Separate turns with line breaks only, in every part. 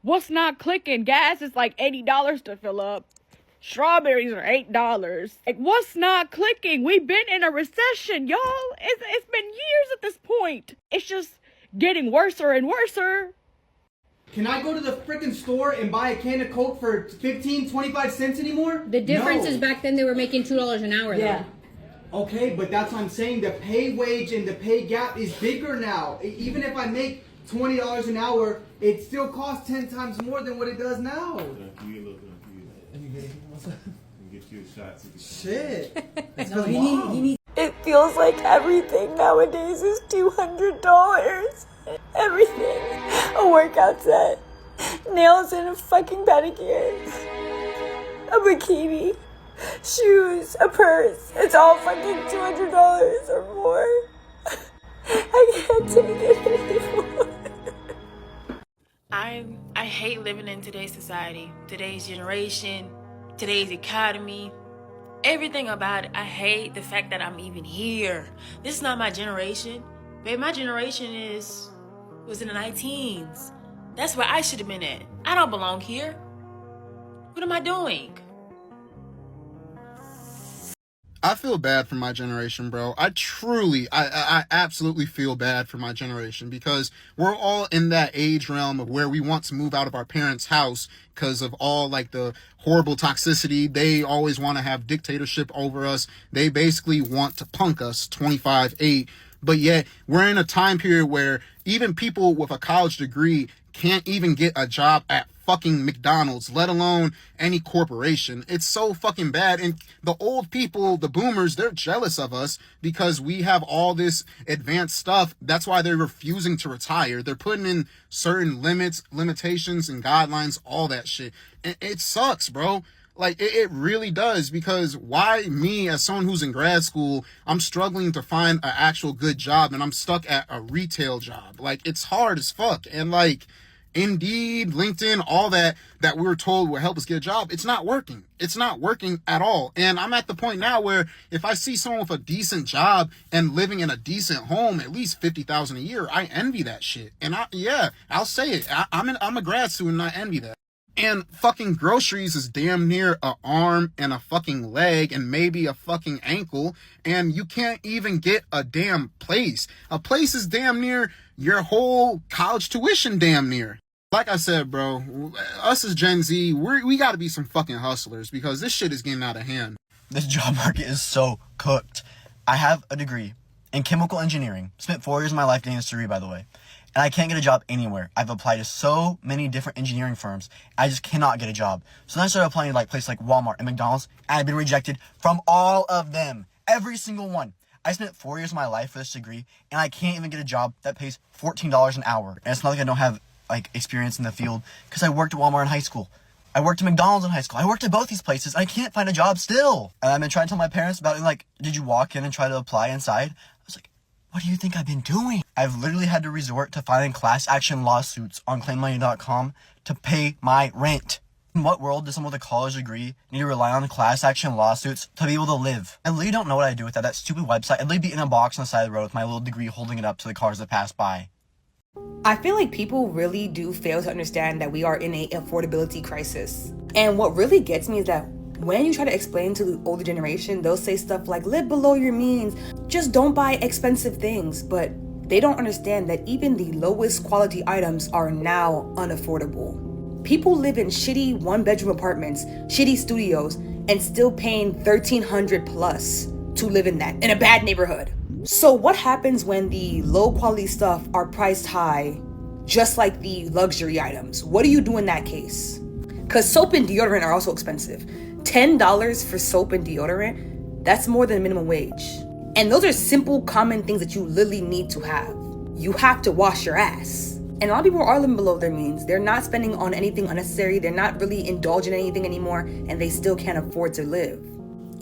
What's not clicking? Gas is like $80 to fill up. Strawberries are $8. Like, what's not clicking? We've been in a recession, y'all. It's been years at this point. It's just getting worser and worser.
Can I go to the freaking store and buy a can of Coke for 15, 25 cents anymore?
The difference is back then they were making $2 an hour, though.
Okay, but that's what I'm saying. The pay wage and the pay gap is bigger now. Even if I make $20 an hour, it still costs 10 times more than what it does now.
Get you a shot.
Shit.
No, he needs.
It feels like everything nowadays is $200. Everything. A workout set, nails and a fucking pedicure, a bikini, shoes, a purse. It's all fucking $200 or more. I can't take it anymore.
I hate living in today's society, today's generation, today's economy. Everything about it. I hate the fact that I'm even here. This is not my generation. Babe, my generation was in the 19s. That's where I should have been at. I don't belong here. What am I doing?
I feel bad for my generation, bro. I absolutely feel bad for my generation because we're all in that age realm of where we want to move out of our parents' house because of all like the horrible toxicity. They always want to have dictatorship over us. They basically want to punk us 25-8. But yet we're in a time period where even people with a college degree can't even get a job at fucking McDonald's, let alone any corporation. It's so fucking bad. And the old people, the boomers, they're jealous of us because we have all this advanced stuff. That's why they're refusing to retire. They're putting in certain limitations and guidelines, all that shit. And it sucks, bro. Like, it really does, because why me, as someone who's in grad school, I'm struggling to find an actual good job, and I'm stuck at a retail job. Like, it's hard as fuck. And, like, Indeed, LinkedIn, all that we were told will help us get a job, it's not working. It's not working at all. And I'm at the point now where if I see someone with a decent job and living in a decent home, at least $50,000 a year, I envy that shit. And I'll say it. I'm a grad student, and I envy that. And fucking groceries is damn near an arm and a fucking leg and maybe a fucking ankle. And you can't even get a damn place. A place is damn near your whole college tuition damn near. Like I said, bro, us as Gen Z, we gotta be some fucking hustlers because this shit is getting out of hand.
This job market is so cooked. I have a degree in chemical engineering. Spent 4 years of my life getting this degree, by the way. And I can't get a job anywhere. I've applied to so many different engineering firms. I just cannot get a job. So then I started applying to like places like Walmart and McDonald's, and I've been rejected from all of them. Every single one. I spent 4 years of my life for this degree, and I can't even get a job that pays $14 an hour. And it's not like I don't have like experience in the field, because I worked at Walmart in high school. I worked at McDonald's in high school. I worked at both these places. I can't find a job still. And I've been trying to tell my parents about it, like, did you walk in and try to apply inside? I was like, what do you think I've been doing? I've literally had to resort to filing class action lawsuits on claimmoney.com to pay my rent. In what world does someone with a college degree need to rely on class action lawsuits to be able to live? I literally don't know what I'd do with that stupid website. I'd literally be in a box on the side of the road with my little degree holding it up to the cars that pass by.
I feel like people really do fail to understand that we are in an affordability crisis. And what really gets me is that when you try to explain to the older generation, they'll say stuff like, live below your means, just don't buy expensive things. But they don't understand that even the lowest quality items are now unaffordable. People live in shitty one-bedroom apartments, shitty studios, and still paying $1,300 plus to live in that, in a bad neighborhood. So what happens when the low quality stuff are priced high, just like the luxury items? What do you do in that case? Because soap and deodorant are also expensive. $10 for soap and deodorant, that's more than minimum wage. And those are simple, common things that you literally need to have. You have to wash your ass. And a lot of people are living below their means. They're not spending on anything unnecessary. They're not really indulging in anything anymore, and they still can't afford to live.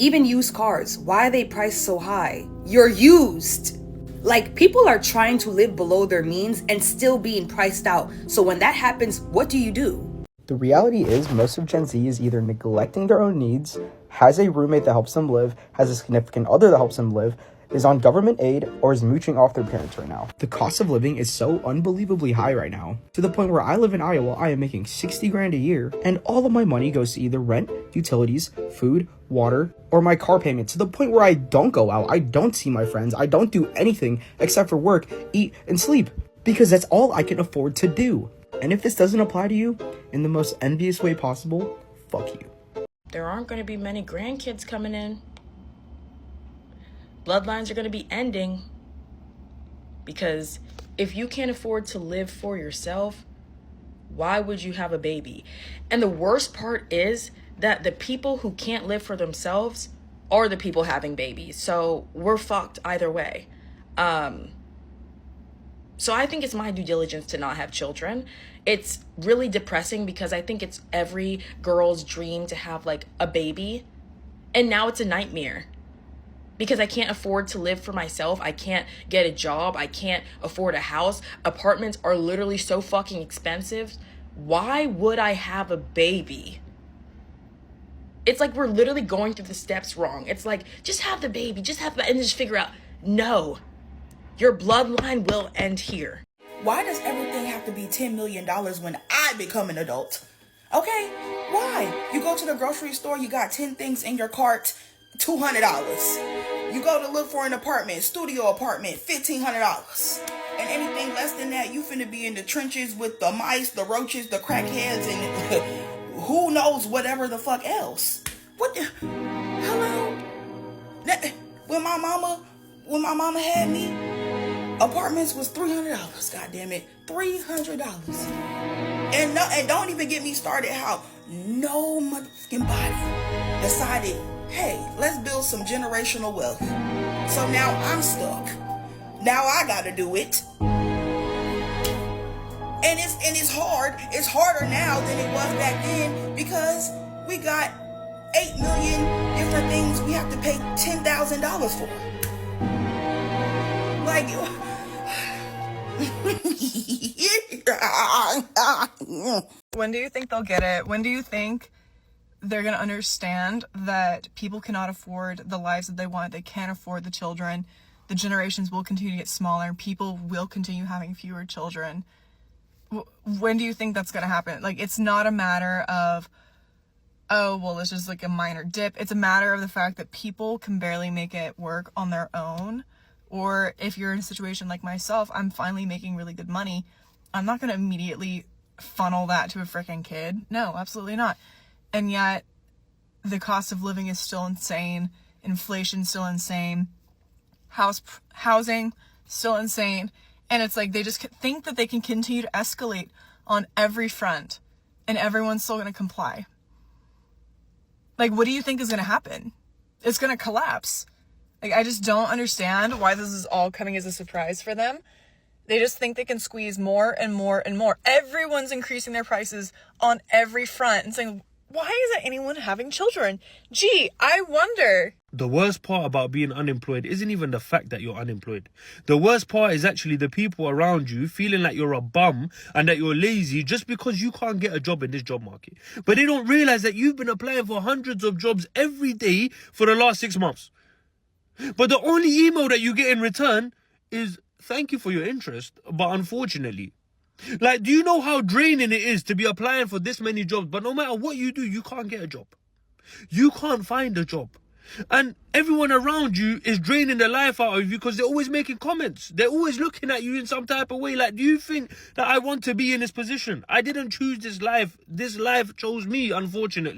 Even used cars, why are they priced so high? You're used. Like, people are trying to live below their means and still being priced out. So when that happens, what do?
The reality is most of Gen Z is either neglecting their own needs, has a roommate that helps them live, has a significant other that helps them live, is on government aid or is mooching off their parents right now. The cost of living is so unbelievably high right now, to the point where I live in Iowa, I am making 60 grand a year, and all of my money goes to either rent, utilities, food, water, or my car payment, to the point where I don't go out, I don't see my friends, I don't do anything except for work, eat, and sleep, because that's all I can afford to do. And if this doesn't apply to you, in the most envious way possible, fuck you.
There aren't going to be many grandkids coming in. Bloodlines are going to be ending. Because if you can't afford to live for yourself, why would you have a baby? And the worst part is that the people who can't live for themselves are the people having babies. So we're fucked either way. So I think it's my due diligence to not have children. It's really depressing because I think it's every girl's dream to have like a baby. And now it's a nightmare because I can't afford to live for myself. I can't get a job. I can't afford a house. Apartments are literally so fucking expensive. Why would I have a baby? It's like we're literally going through the steps wrong. It's like, just have the baby, and just figure out, no. Your bloodline will end here.
Why does everything have to be $10 million when I become an adult? Okay, why? You go to the grocery store, you got 10 things in your cart, $200. You go to look for an apartment, studio apartment, $1,500. And anything less than that, you finna be in the trenches with the mice, the roaches, the crackheads, and who knows whatever the fuck else. What the? Hello? When my mama had me, apartments was $300, goddamn it, $300. And don't even get me started how no motherfucking body decided, hey, let's build some generational wealth. So now I'm stuck. Now I gotta do it. And it's hard. It's harder now than it was back then because we got 8 million different things we have to pay $10,000 for. Like,
when do you think they'll get it? When do you think they're going to understand that people cannot afford the lives that they want? They can't afford the children. The generations will continue to get smaller. People will continue having fewer children. When do you think that's going to happen? Like, it's not a matter of, oh, well, it's just like a minor dip. It's a matter of the fact that people can barely make it work on their own. Or if you're in a situation like myself, I'm finally making really good money. I'm not going to immediately funnel that to a freaking kid. No, absolutely not. And yet the cost of living is still insane. Inflation's still insane. Housing, still insane. And it's like they just think that they can continue to escalate on every front and everyone's still going to comply. Like, what do you think is going to happen? It's going to collapse. Like, I just don't understand why this is all coming as a surprise for them. They just think they can squeeze more and more and more. Everyone's increasing their prices on every front and saying, why isn't anyone having children? Gee, I wonder.
The worst part about being unemployed isn't even the fact that you're unemployed. The worst part is actually the people around you feeling like you're a bum and that you're lazy just because you can't get a job in this job market. But they don't realize that you've been applying for hundreds of jobs every day for the last 6 months. But the only email that you get in return is, thank you for your interest, but unfortunately. Like, do you know how draining it is to be applying for this many jobs, but no matter what you do, you can't get a job. You can't find a job. And everyone around you is draining the life out of you because they're always making comments. They're always looking at you in some type of way. Like, do you think that I want to be in this position? I didn't choose this life. This life chose me, unfortunately.